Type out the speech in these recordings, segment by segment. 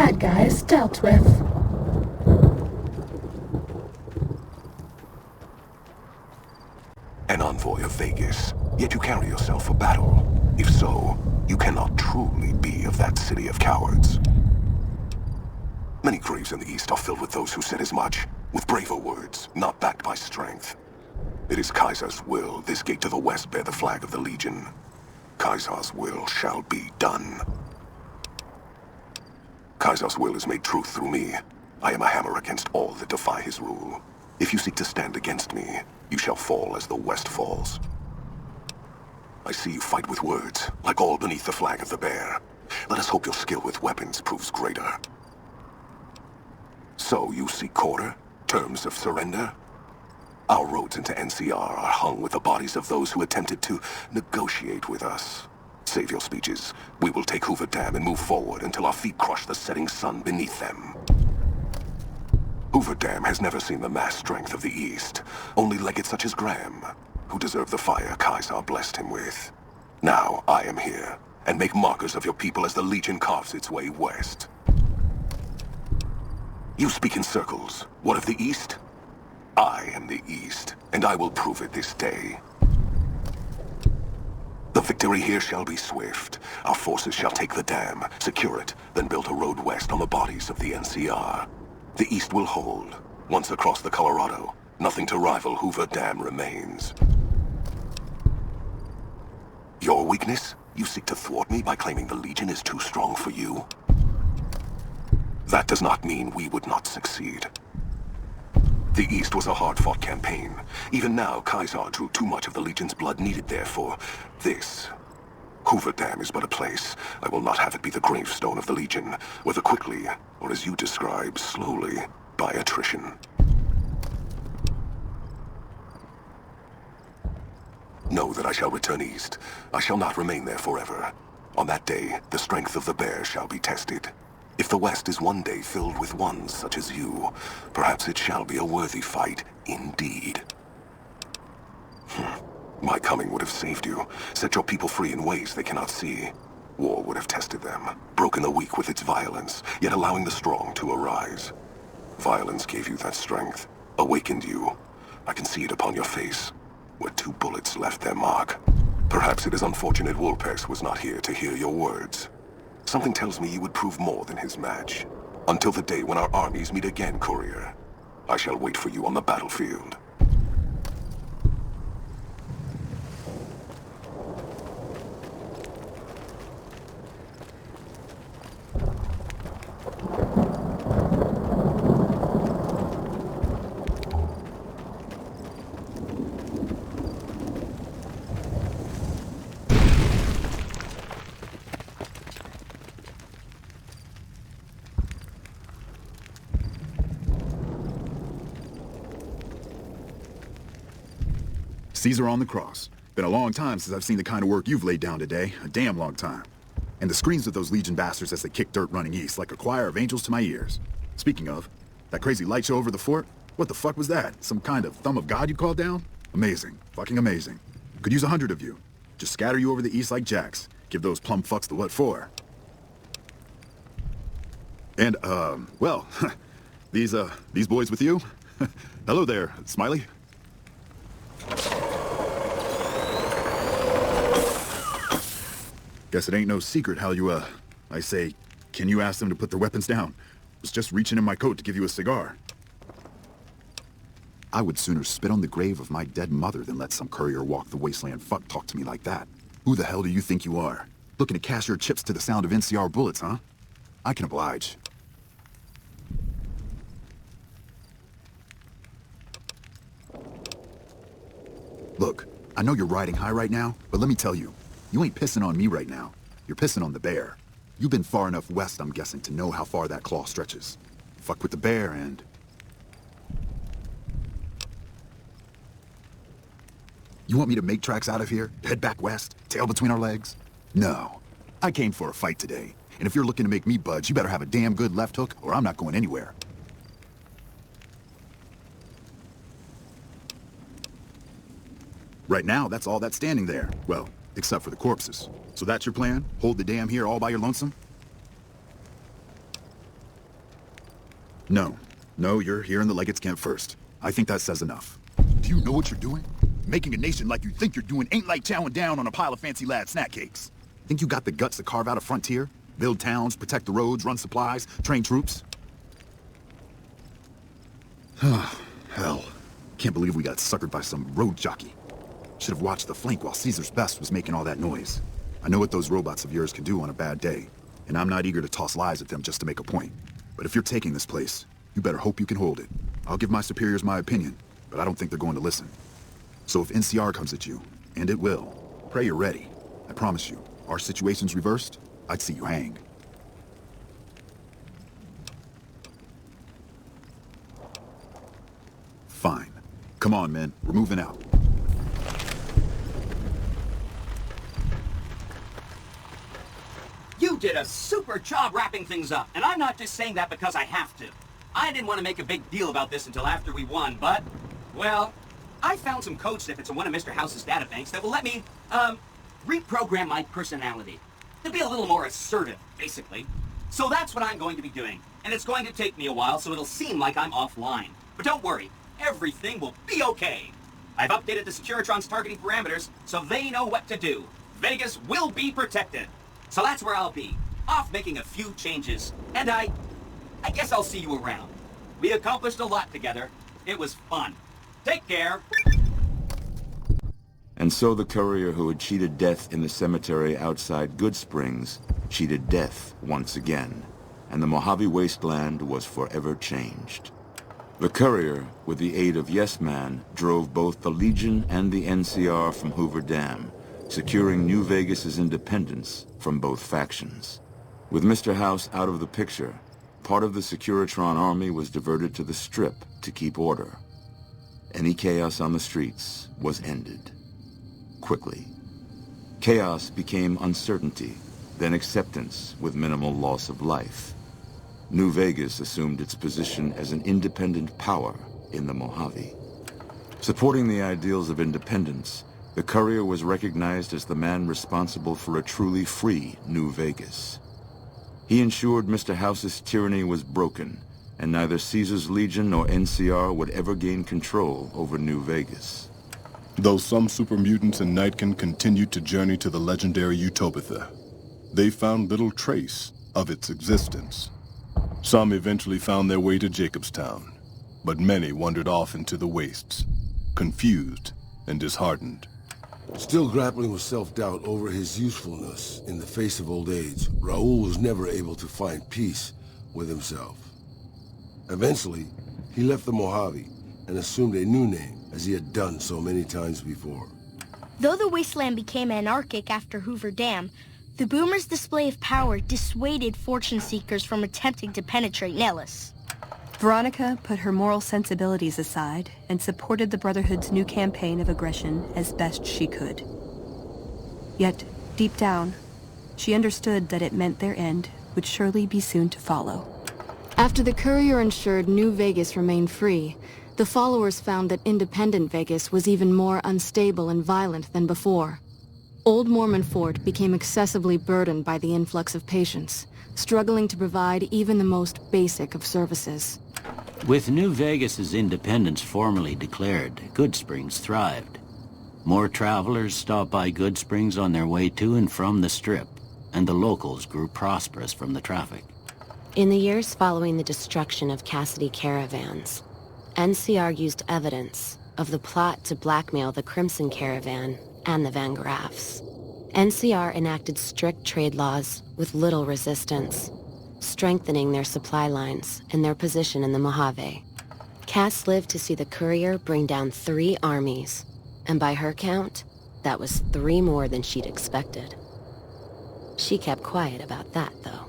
bad guys dealt with. An envoy of Vegas, yet you carry yourself for battle. If so, you cannot truly be of that city of cowards. Many graves in the East are filled with those who said as much, with braver words, not backed by strength. It is Kaiser's will this gate to the west bear the flag of the Legion. Kaiser's will shall be done. Kaiser's will is made truth through me. I am a hammer against all that defy his rule. If you seek to stand against me, you shall fall as the West falls. I see you fight with words, like all beneath the flag of the bear. Let us hope your skill with weapons proves greater. So you seek quarter? Terms of surrender? Our roads into NCR are hung with the bodies of those who attempted to negotiate with us. Save your speeches. We will take Hoover Dam and move forward until our feet crush the setting sun beneath them. Hoover Dam has never seen the mass strength of the East. Only legates such as Graham, who deserve the fire Kaiser blessed him with. Now I am here, and make markers of your people as the Legion carves its way west. You speak in circles. What of the East? I am the East, and I will prove it this day. The victory here shall be swift. Our forces shall take the dam, secure it, then build a road west on the bodies of the NCR. The East will hold. Once across the Colorado, nothing to rival Hoover Dam remains. Your weakness? You seek to thwart me by claiming the Legion is too strong for you? That does not mean we would not succeed. The East was a hard-fought campaign. Even now, Kaiser drew too much of the Legion's blood needed there for this. Hoover Dam is but a place. I will not have it be the gravestone of the Legion, whether quickly, or as you describe, slowly, by attrition. Know that I shall return east. I shall not remain there forever. On that day, the strength of the bear shall be tested. If the West is one day filled with ones such as you, perhaps it shall be a worthy fight indeed. My coming would have saved you, set your people free in ways they cannot see. War would have tested them, broken the weak with its violence, yet allowing the strong to arise. Violence gave you that strength, awakened you. I can see it upon your face, where 2 bullets left their mark. Perhaps it is unfortunate Wolpers was not here to hear your words. Something tells me you would prove more than his match. Until the day when our armies meet again, Courier. I shall wait for you on the battlefield. Caesar on the cross. Been a long time since I've seen the kind of work you've laid down today. A damn long time. And the screams of those Legion bastards as they kick dirt running east like a choir of angels to my ears. Speaking of, that crazy light show over the fort? What the fuck was that? Some kind of thumb of God you called down? Amazing. Fucking amazing. Could use 100 of you. Just scatter you over the east like jacks. Give those plumb fucks the what for. And, well, these boys with you? Hello there, Smiley. Guess it ain't no secret how you, I say, can you ask them to put their weapons down? Was just reaching in my coat to give you a cigar. I would sooner spit on the grave of my dead mother than let some courier walk the wasteland fuck talk to me like that. Who the hell do you think you are? Looking to cash your chips to the sound of NCR bullets, huh? I can oblige. Look, I know you're riding high right now, but let me tell you, you ain't pissing on me right now. You're pissing on the bear. You've been far enough west, I'm guessing, to know how far that claw stretches. Fuck with the bear and... You want me to make tracks out of here? Head back west? Tail between our legs? No. I came for a fight today. And if you're looking to make me budge, you better have a damn good left hook, or I'm not going anywhere. Right now, that's all that's standing there. Well, except for the corpses. So that's your plan? Hold the dam here all by your lonesome? No. No, you're here in the Legates camp first. I think that says enough. Do you know what you're doing? Making a nation like you think you're doing ain't like chowing down on a pile of fancy lad snack cakes. Think you got the guts to carve out a frontier? Build towns, protect the roads, run supplies, train troops? Hell. Can't believe we got suckered by some road jockey. Should have watched the flank while Caesar's best was making all that noise. I know what those robots of yours can do on a bad day, and I'm not eager to toss lies at them just to make a point. But if you're taking this place, you better hope you can hold it. I'll give my superiors my opinion, but I don't think they're going to listen. So if NCR comes at you, and it will, pray you're ready. I promise you, our situation's reversed, I'd see you hang. Fine. Come on, men. We're moving out. You did a super job wrapping things up, and I'm not just saying that because I have to. I didn't want to make a big deal about this until after we won, but, well, I found some code snippets in one of Mr. House's databanks that will let me, reprogram my personality. To be a little more assertive, basically. So that's what I'm going to be doing, and it's going to take me a while, so it'll seem like I'm offline. But don't worry, everything will be okay. I've updated the Securitron's targeting parameters, so they know what to do. Vegas will be protected. So that's where I'll be, off making a few changes, and I guess I'll see you around. We accomplished a lot together. It was fun. Take care. And so the courier who had cheated death in the cemetery outside Goodsprings cheated death once again, and the Mojave Wasteland was forever changed. The courier, with the aid of Yes Man, drove both the Legion and the NCR from Hoover Dam, securing New Vegas's independence from both factions. With Mr. House out of the picture, part of the Securitron army was diverted to the Strip to keep order. Any chaos on the streets was ended. Quickly. Chaos became uncertainty, then acceptance with minimal loss of life. New Vegas assumed its position as an independent power in the Mojave. Supporting the ideals of independence, the courier was recognized as the man responsible for a truly free New Vegas. He ensured Mr. House's tyranny was broken, and neither Caesar's Legion nor NCR would ever gain control over New Vegas. Though some super mutants in Nightkin continued to journey to the legendary Utopia, they found little trace of its existence. Some eventually found their way to Jacobstown, but many wandered off into the wastes, confused and disheartened. Still grappling with self-doubt over his usefulness in the face of old age, Raoul was never able to find peace with himself. Eventually, he left the Mojave and assumed a new name, as he had done so many times before. Though the wasteland became anarchic after Hoover Dam, the Boomers' display of power dissuaded fortune seekers from attempting to penetrate Nellis. Veronica put her moral sensibilities aside and supported the Brotherhood's new campaign of aggression as best she could. Yet, deep down, she understood that it meant their end would surely be soon to follow. After the courier ensured New Vegas remained free, the followers found that independent Vegas was even more unstable and violent than before. Old Mormon Fort became excessively burdened by the influx of patients, struggling to provide even the most basic of services. With New Vegas's independence formally declared, Goodsprings thrived. More travelers stopped by Goodsprings on their way to and from the Strip, and the locals grew prosperous from the traffic. In the years following the destruction of Cassidy caravans, NCR used evidence of the plot to blackmail the Crimson Caravan and the Van Graffs. NCR enacted strict trade laws with little resistance, strengthening their supply lines and their position in the Mojave. Cass lived to see the courier bring down 3 armies, and by her count, that was 3 more than she'd expected. She kept quiet about that, though.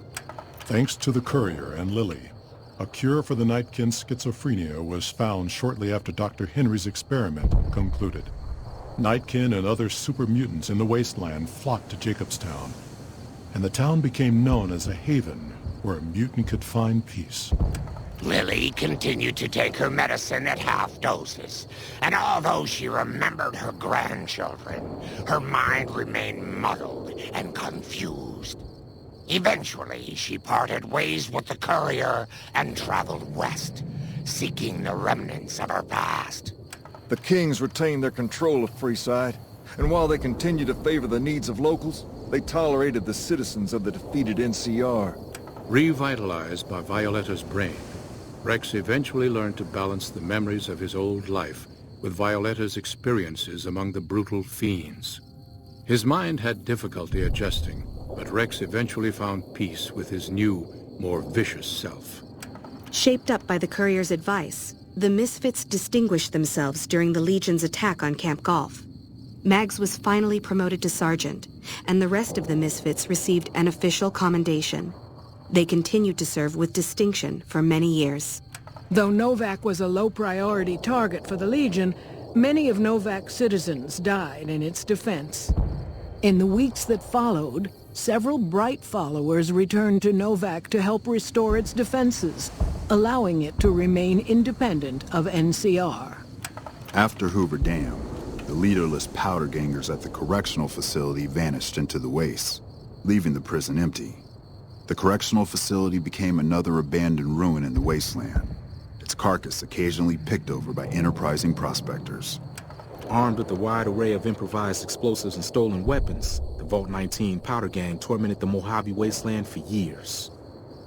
Thanks to the courier and Lily, a cure for the Nightkin schizophrenia was found shortly after Dr. Henry's experiment concluded. Nightkin and other super mutants in the wasteland flocked to Jacobstown, and the town became known as a haven where a mutant could find peace. Lily continued to take her medicine at half doses, and although she remembered her grandchildren, her mind remained muddled and confused. Eventually, she parted ways with the courier and traveled west, seeking the remnants of her past. The Kings retained their control of Freeside, and while they continued to favor the needs of locals, they tolerated the citizens of the defeated NCR. Revitalized by Violetta's brain, Rex eventually learned to balance the memories of his old life with Violetta's experiences among the brutal fiends. His mind had difficulty adjusting, but Rex eventually found peace with his new, more vicious self. Shaped up by the Courier's advice, the Misfits distinguished themselves during the Legion's attack on Camp Golf. Mags was finally promoted to sergeant, and the rest of the Misfits received an official commendation. They continued to serve with distinction for many years. Though Novac was a low-priority target for the Legion, many of Novac's citizens died in its defense. In the weeks that followed, several Bright followers returned to Novac to help restore its defenses, allowing it to remain independent of NCR. After Hoover Dam, the leaderless powder gangers at the correctional facility vanished into the wastes, leaving the prison empty. The correctional facility became another abandoned ruin in the wasteland, its carcass occasionally picked over by enterprising prospectors. Armed with a wide array of improvised explosives and stolen weapons, the Vault 19 powder gang tormented the Mojave Wasteland for years.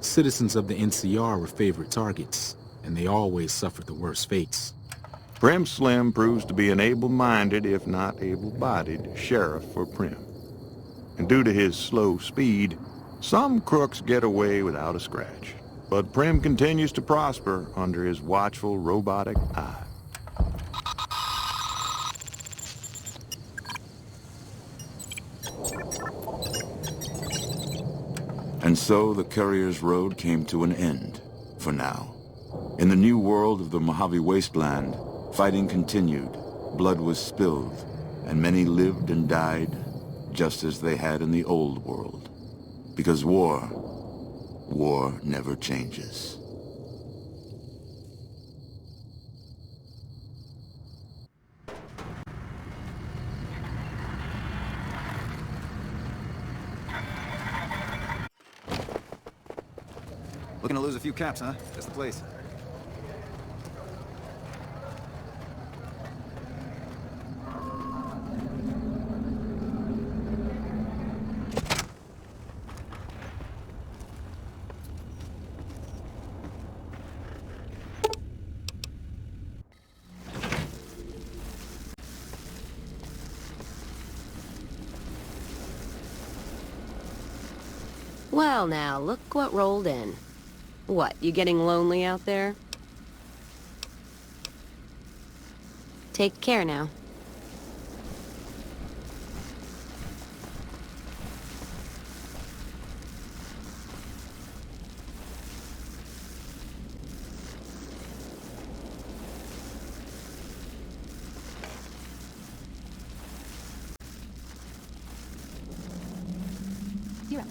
Citizens of the NCR were favorite targets, and they always suffered the worst fates. Prim Slim proves to be an able-minded, if not able-bodied, sheriff for Prim. And due to his slow speed, some crooks get away without a scratch. But Prim continues to prosper under his watchful robotic eye. And so the Courier's road came to an end, for now. In the new world of the Mojave Wasteland, fighting continued, blood was spilled, and many lived and died just as they had in the old world. Because war never changes. Looking to lose a few caps, huh? Just the place. Well now, look what rolled in. What, you getting lonely out there? Take care now. You're up.